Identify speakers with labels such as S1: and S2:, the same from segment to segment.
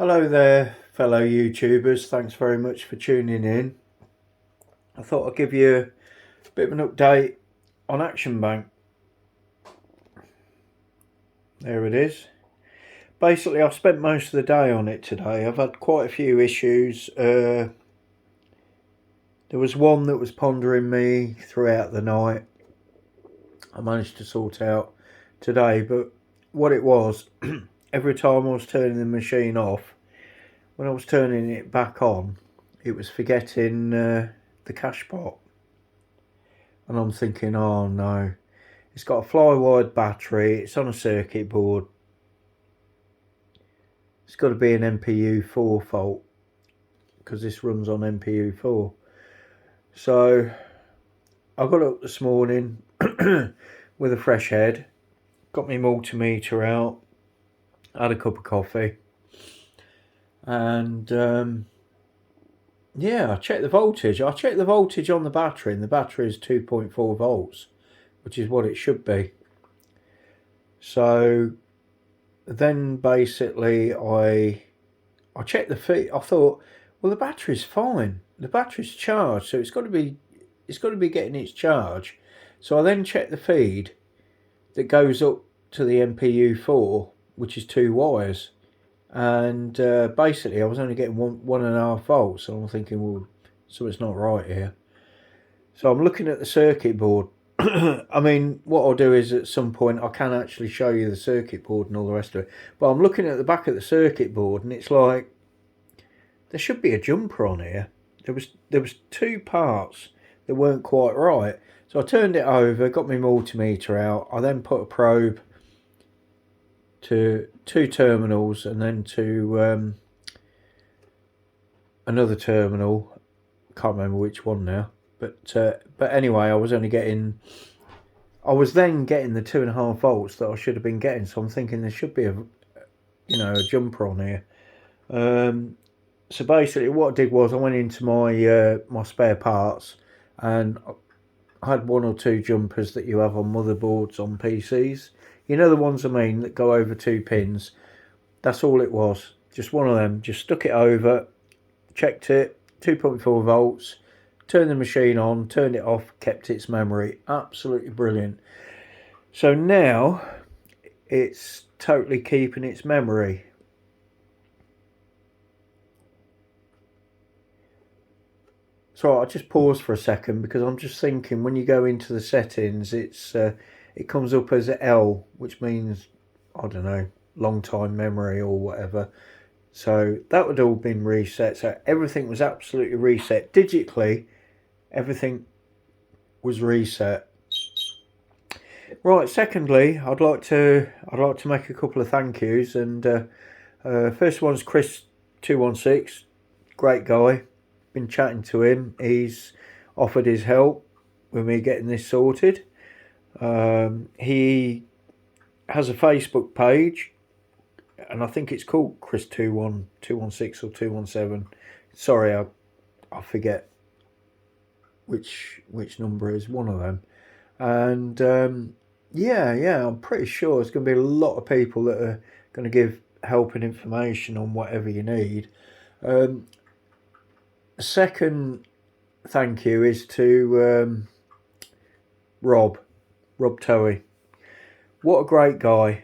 S1: Hello there, fellow YouTubers. Thanks very much for tuning in. I thought I'd give you a bit of an update on Action Bank. There it is. Basically, I've spent most of the day on it today. I've had quite a few issues. There was one that was pondering me throughout the night. I managed to sort out today, but what it was, every time I was turning the machine off, when I was turning it back on, it was forgetting the cash pot. And I'm thinking, oh no, it's got a fly-wide battery, it's on a circuit board. It's got to be an MPU4 fault, because this runs on MPU4. So I got up this morning with a fresh head, got my multimeter out, had a cup of coffee, and yeah, I checked the voltage. I checked the voltage on the battery, and the battery is 2.4 volts, which is what it should be. So then basically I checked the feed. I thought, well, the battery's fine. The battery's charged, so it's got to be getting its charge. So I then checked the feed that goes up to the MPU4, which is 2 wires, and basically I was only getting 1.5 volts. So I'm thinking, well, something's not right here. So I'm looking at the circuit board. I mean, what I'll do is at some point I can actually show you the circuit board and all the rest of it. But I'm looking at the back of the circuit board, and it's like there should be a jumper on here. There was 2 parts that weren't quite right. So I turned it over, got my multimeter out. I then put a probe to 2 terminals and then to another terminal. Can't remember which one now. But anyway, I was then getting the 2.5 volts that I should have been getting. So I'm thinking there should be a jumper on here. So basically, what I did was I went into my spare parts, and I had 1 or 2 jumpers that you have on motherboards on PCs. You know the ones I mean, that go over 2 pins. That's all it was. Just one of them. Just stuck it over, checked it, 2.4 volts. Turned the machine on, turned it off, kept its memory. Absolutely brilliant. So now it's totally keeping its memory. So I'll just pause for a second, because I'm just thinking when you go into the settings, it comes up as L, which means, I don't know, long time memory or whatever. So that would all been reset. So everything was absolutely reset digitally. Everything was reset. Right. Secondly, I'd like to make a couple of thank yous, and first one's Chris 216, great guy. Been chatting to him. He's offered his help with me getting this sorted. He has a Facebook page, and I think it's called Chris 216 or 217. Sorry, I forget which number is one of them. And yeah, I'm pretty sure there's going to be a lot of people that are going to give help and information on whatever you need. Second thank you is to Rob Tovey. What a great guy.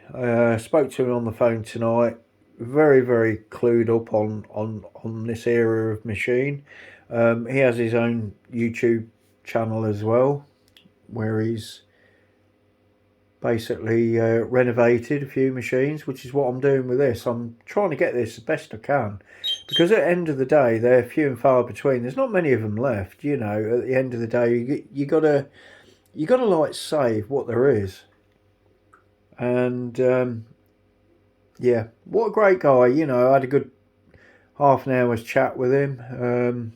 S1: Spoke to him on the phone tonight. Very, very clued up on this era of machine. He has his own YouTube channel as well, where he's basically renovated a few machines, which is what I'm doing with this. I'm trying to get this the best I can, because at the end of the day, they're few and far between. There's not many of them left. At the end of the day, you gotta like save what there is. And yeah, what a great guy. I had a good half an hour's chat with him,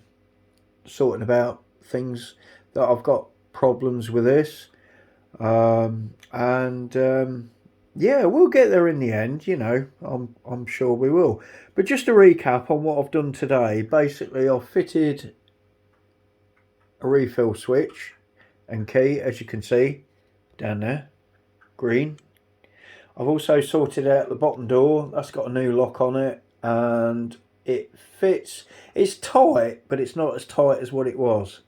S1: sorting about things that I've got problems with this. Yeah, we'll get there in the end. I'm sure we will. But just to recap on what I've done today, basically I've fitted a refill switch and key, as you can see down there, green. I've also sorted out the bottom door. That's got a new lock on it. and it fits. It's tight, but it's not as tight as what it was.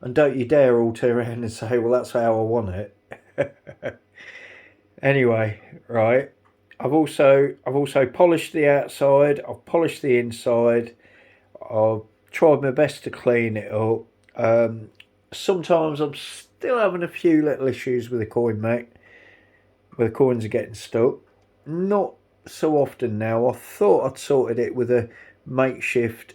S1: And don't you dare all turn around and say, well, that's how I want it. Anyway, right. I've also polished the outside. I've polished the inside. I've tried my best to clean it up. Sometimes I'm still having a few little issues with the coin mate, where the coins are getting stuck. Not so often now. I thought I'd sorted it with a makeshift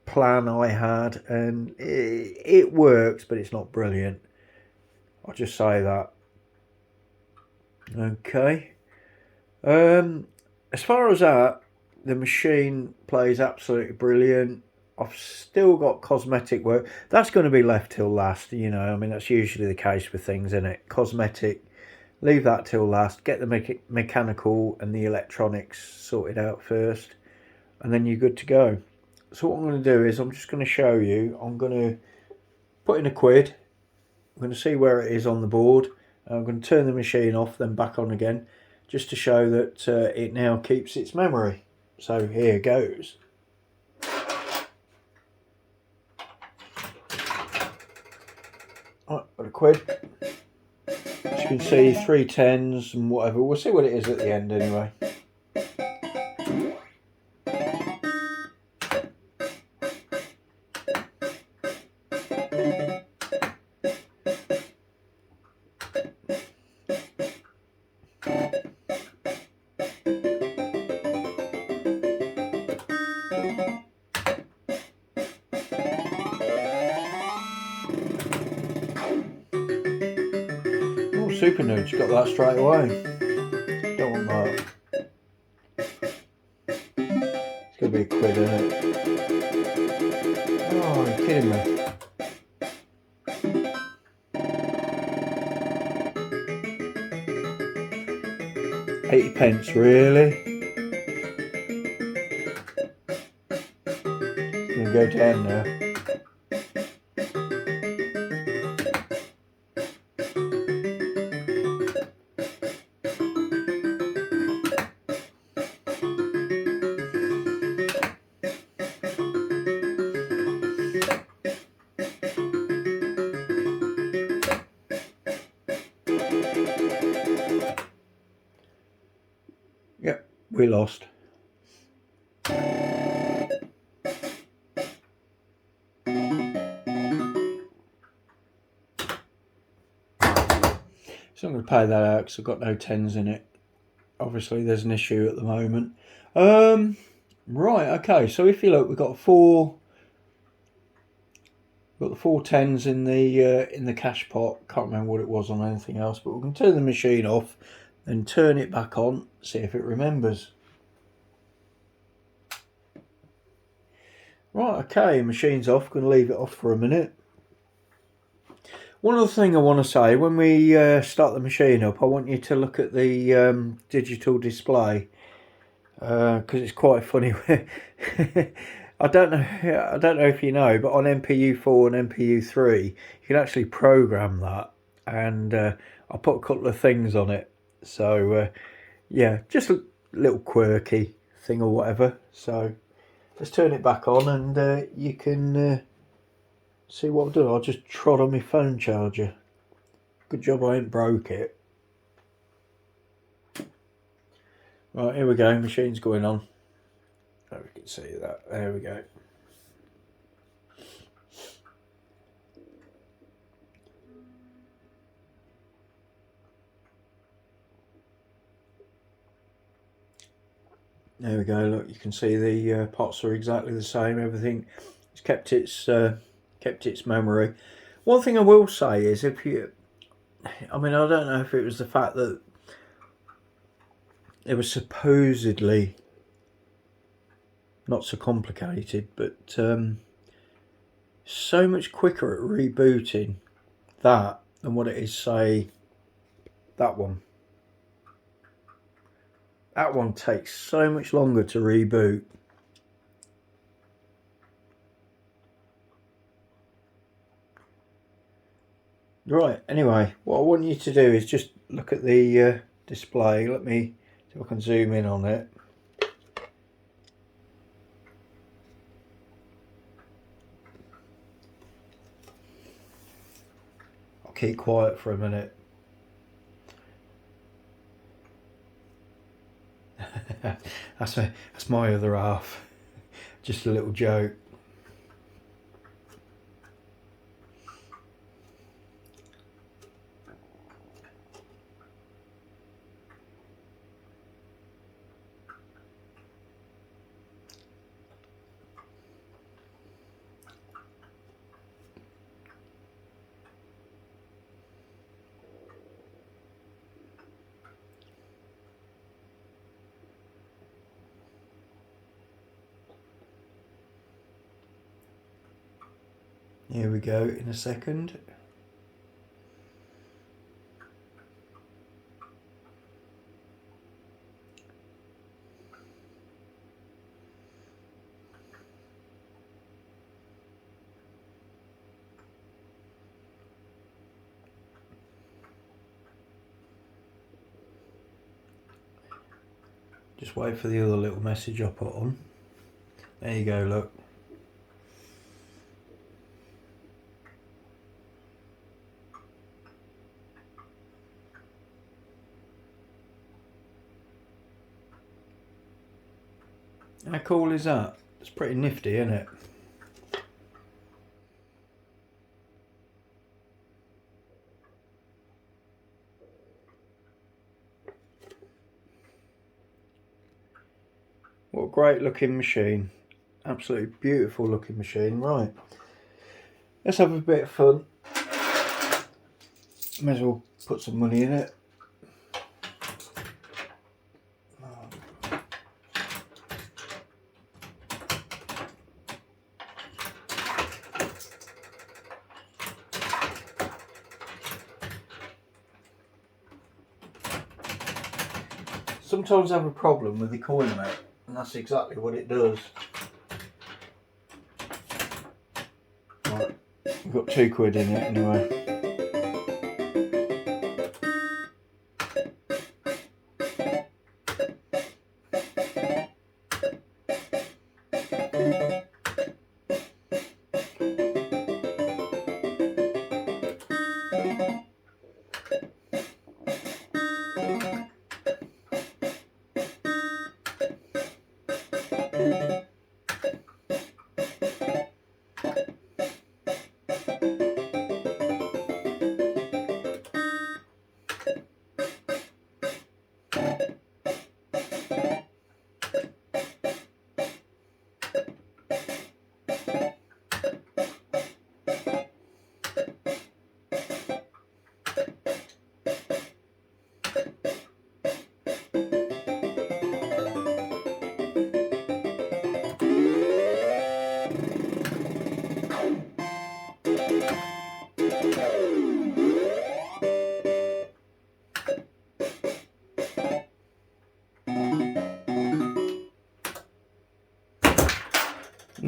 S1: plan I had, and it works, but it's not brilliant. I'll just say that. Okay. As far as that, the machine plays absolutely brilliant. I've still got cosmetic work. That's going to be left till last, you know. I mean, that's usually the case with things, isn't it? Cosmetic, leave that till last. Get the mechanical and the electronics sorted out first, and then you're good to go. So what I'm going to do is I'm just going to show you. I'm going to put in a quid. I'm going to see where it is on the board. I'm going to turn the machine off, then back on again, just to show that it now keeps its memory. So here goes. Right, got a quid. As you can see, 3 tens and whatever. We'll see what it is at the end anyway. Super nudge, got that straight away. Don't want that. It's going to be a quid, isn't it? Oh, are you kidding me? £80, really? It's going to go down now. Yep, we lost. So I'm going to pay that out because I've got no tens in it. Obviously there's an issue at the moment. Right, okay, so if you look, we've got the 4 tens in the cash pot. Can't remember what it was on anything else, but we can turn the machine off and turn it back on, see if it remembers. Right, okay, machine's off. Going to leave it off for a minute. One other thing I want to say, when we start the machine up, I want you to look at the digital display, because it's quite funny. I don't know if you know, but on MPU4 and MPU3, you can actually program that, and I put a couple of things on it. So yeah, just a little quirky thing or whatever. So let's turn it back on, and you can see what I've done. I just trod on my phone charger. Good job I ain't broke it. Right, here we go. Machine's going on. Oh, we can see that. There we go. There we go. Look, you can see the pots are exactly the same. Everything it's kept its memory. One thing I will say is, I mean, I don't know if it was the fact that it was supposedly not so complicated, but so much quicker at rebooting that than what it is, say, that one. That one takes so much longer to reboot. Right, anyway, what I want you to do is just look at the display. Let me See if I can zoom in on it. I'll keep quiet for a minute. That's my other half. Just a little joke. Here we go in a second. Just wait for the other little message I put on. There you go, look. How cool is that? It's pretty nifty, isn't it? What a great looking machine. Absolutely beautiful looking machine. Right, let's have a bit of fun. May as well put some money in it. Sometimes I have a problem with the coin mate, and that's exactly what it does. Right, we've got £2 in it anyway.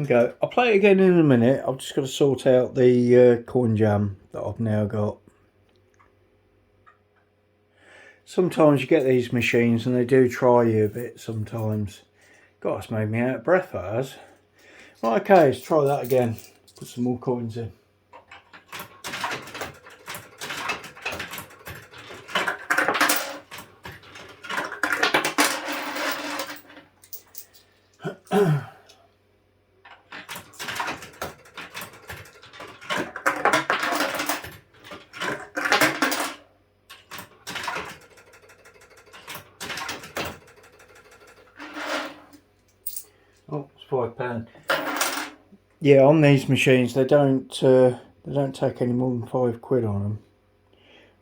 S1: Go. I'll play it again in a minute. I've just got to sort out the coin jam that I've now got. Sometimes you get these machines and they do try you a bit sometimes. God, it's made me out of breath, that has. Right, okay, let's try that again. Put some more coins in. Oh, it's £5. Yeah, on these machines they don't take any more than £5 on them.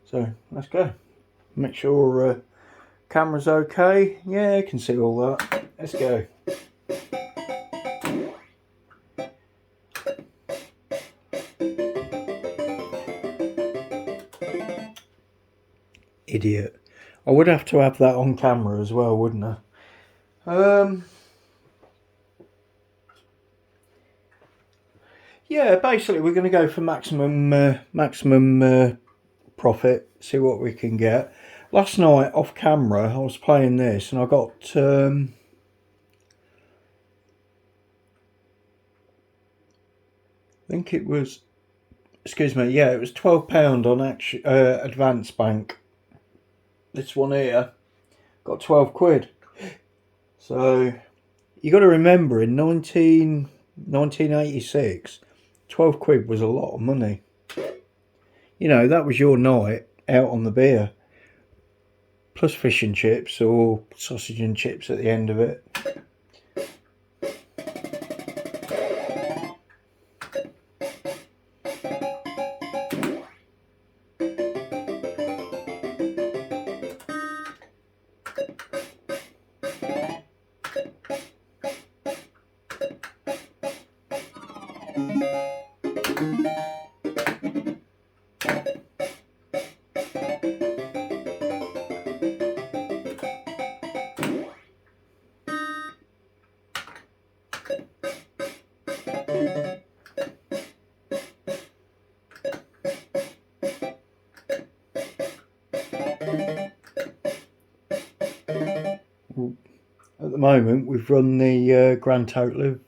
S1: So let's go. Make sure camera's okay. Yeah, I can see all that. Let's go. Idiot. I would have to have that on camera as well, wouldn't I? Yeah, basically we're going to go for maximum profit, see what we can get. Last night off camera I was playing this and I got I think it was, excuse me, yeah, it was £12 on Advance Bank. This one here got 12 quid. So you got to remember, in 1986, 12 quid was a lot of money. You know, that was your night out on the beer, plus fish and chips or sausage and chips at the end of it. At the moment, we've run the grand total of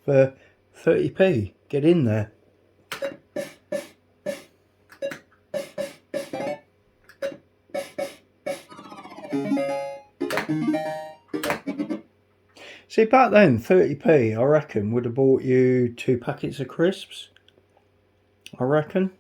S1: 30p. Get in there. See, back then, 30p, I reckon, would have bought you 2 packets of crisps. I reckon.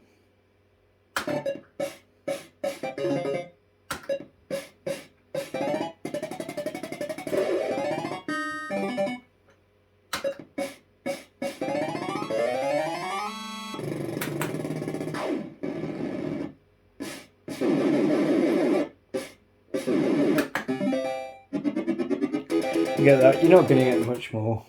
S1: You get that? You're not going to get much more.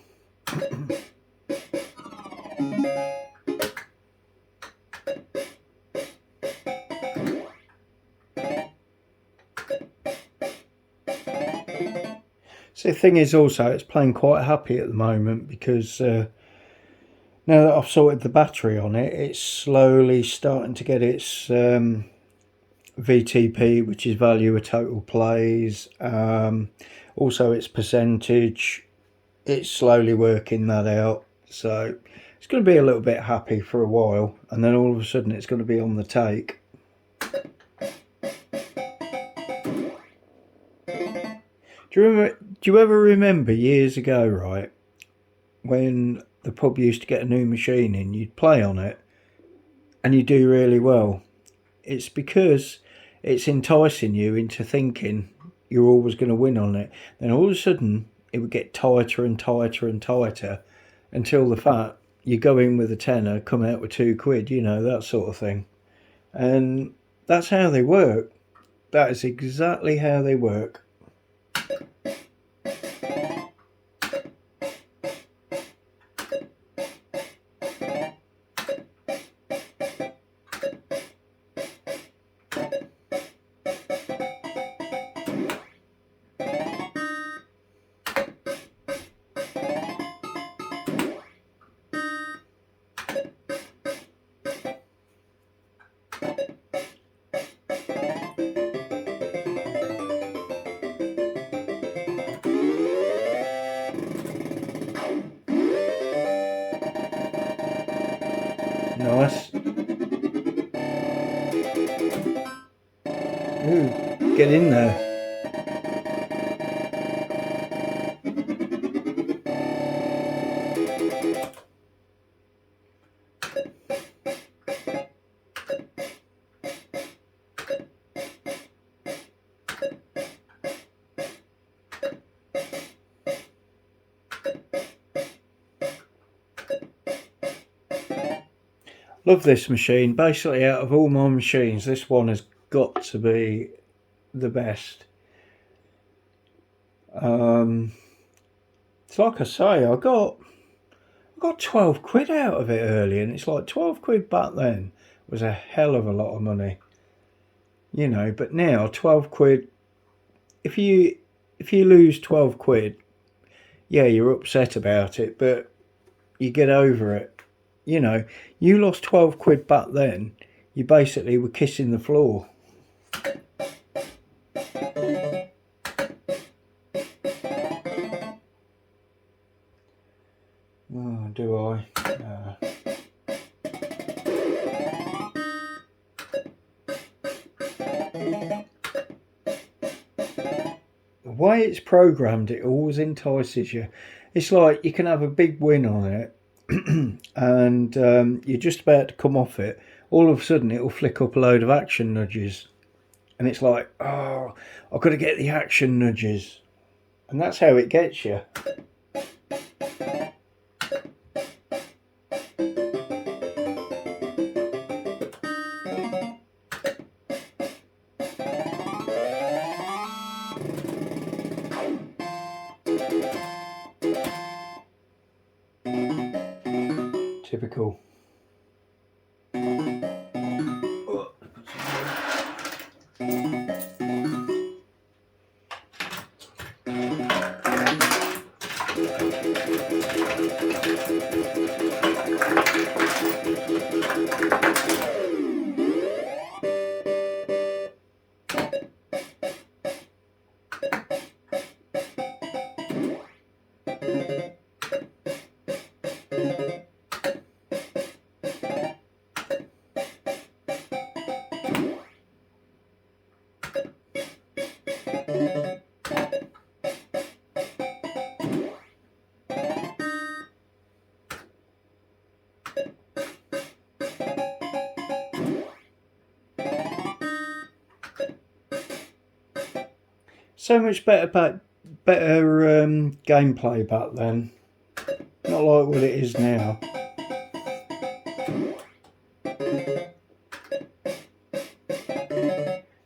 S1: So the thing is also, it's playing quite happy at the moment because now that I've sorted the battery on it, it's slowly starting to get its VTP, which is value of total plays. Also its percentage. It's slowly working that out. So it's going to be a little bit happy for a while, and then all of a sudden it's going to be on the take. Do you ever remember years ago, right, when the pub used to get a new machine in, you'd play on it and you do really well? It's because it's enticing you into thinking you're always going to win on it. Then all of a sudden it would get tighter and tighter and tighter until the fact you go in with a tenner, come out with 2 quid, you know, that sort of thing. And that's how they work. That is exactly how they work. Nice. Ooh, get in there. Love this machine. Basically, out of all my machines, this one has got to be the best. It's like I say, I got 12 quid out of it early, and it's like 12 quid back then was a hell of a lot of money. You know, but now 12 quid, if you lose 12 quid, yeah, you're upset about it, but you get over it. You know, you lost 12 quid back then, you basically were kissing the floor. do I? The way it's programmed, it always entices you. It's like you can have a big win on it and you're just about to come off it. All of a sudden it'll flick up a load of action nudges. And it's like, oh, I've got to get the action nudges. And that's how it gets you. Typical. So much better gameplay back then. Not like what it is now.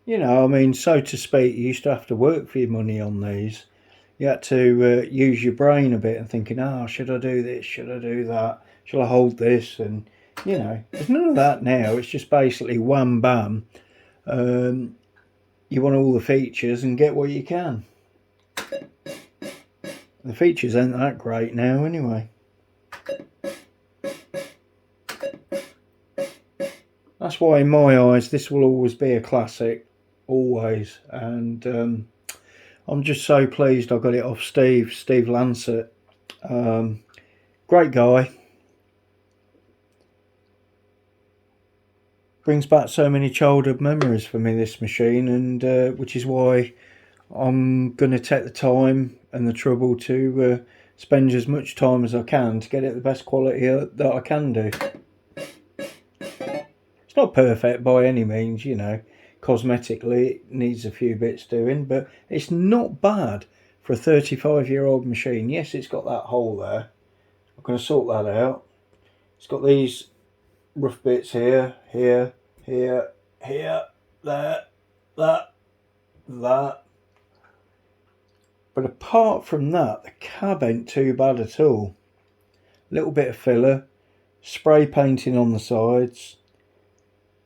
S1: You know, I mean, so to speak, you used to have to work for your money on these. You had to use your brain a bit and thinking, oh, should I do this? Should I do that? Shall I hold this? And, you know, there's none of that now. It's just basically wham, bam. You want all the features and get what you can. The features ain't that great now anyway. That's why in my eyes this will always be a classic, always. And I'm just so pleased I got it off Steve Lancet. Great guy. Brings back so many childhood memories for me, this machine, and which is why I'm going to take the time and the trouble to spend as much time as I can to get it the best quality that I can do. It's not perfect by any means, you know. Cosmetically, it needs a few bits doing, but it's not bad for a 35-year-old machine. Yes, it's got that hole there. I'm going to sort that out. It's got these rough bits here, there, that. But apart from that, the cab ain't too bad at all. Little bit of filler, spray painting on the sides,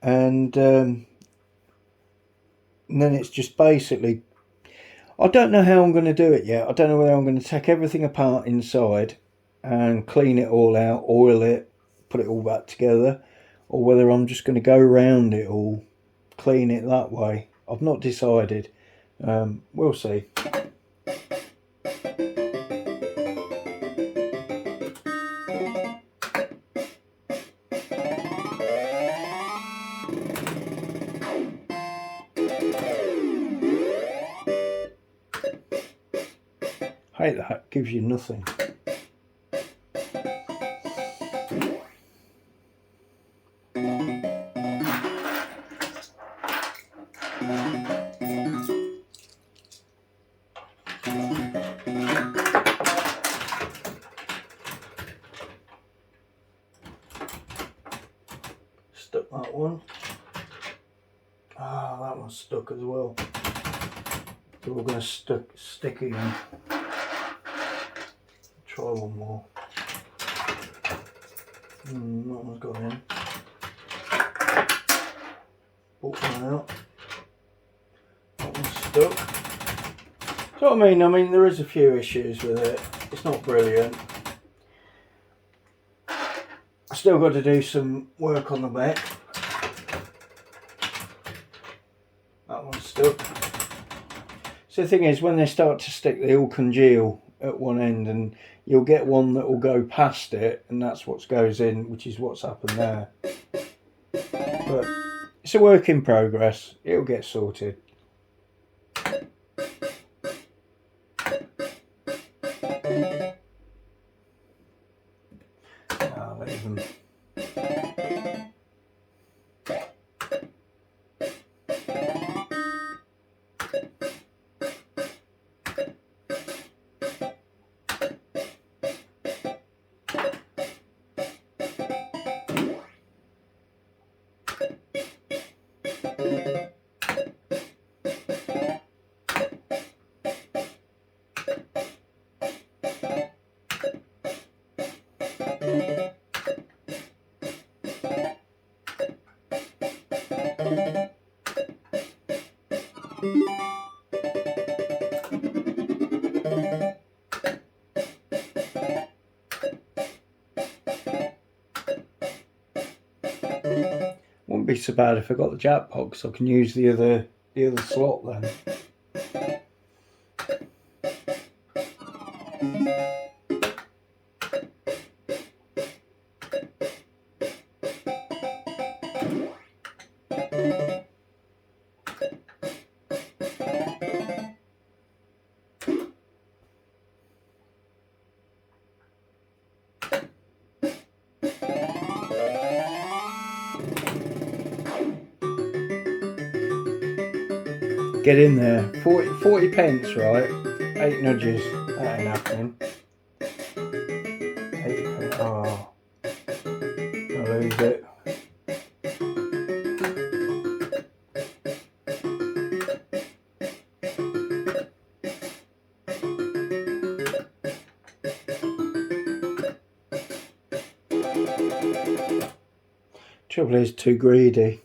S1: and then it's just basically, I don't know how I'm going to do it yet. I don't know whether I'm going to take everything apart inside and clean it all out, oil it, put it all back together, or whether I'm just going to go around it all, clean it that way. I've not decided. We'll see. Hate that, gives you nothing. Stuck that one. Ah, that one's stuck as well. So we're going to stick again. Try one more. That one's gone in. Pull one out. That one's stuck. So I mean there is a few issues with it. It's not brilliant. I still got to do some work on the back. That one's stuck. So the thing is, when they start to stick, they all congeal at one end, and you'll get one that will go past it, and that's what goes in, which is what's happened there. But it's a work in progress. It'll get sorted. I'll leave them. Wouldn't be so bad if I got the jackpot, so I can use the other slot then. Get in there. 40 pence, right? 8 nudges. That ain't happening. 80 pence. Oh. I'll lose it. Trouble is, too greedy.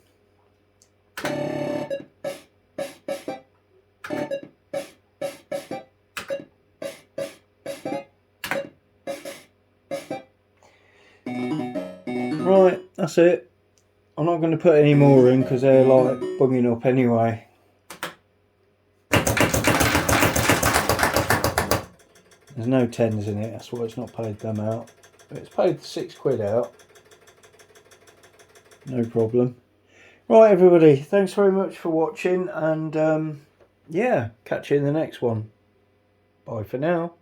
S1: Right, that's it. I'm not going to put any more in because they're like bugging up anyway. There's no tens in it, that's why it's not paid them out. But it's paid £6 out. No problem. Right, everybody, thanks very much for watching, and yeah, catch you in the next one. Bye for now.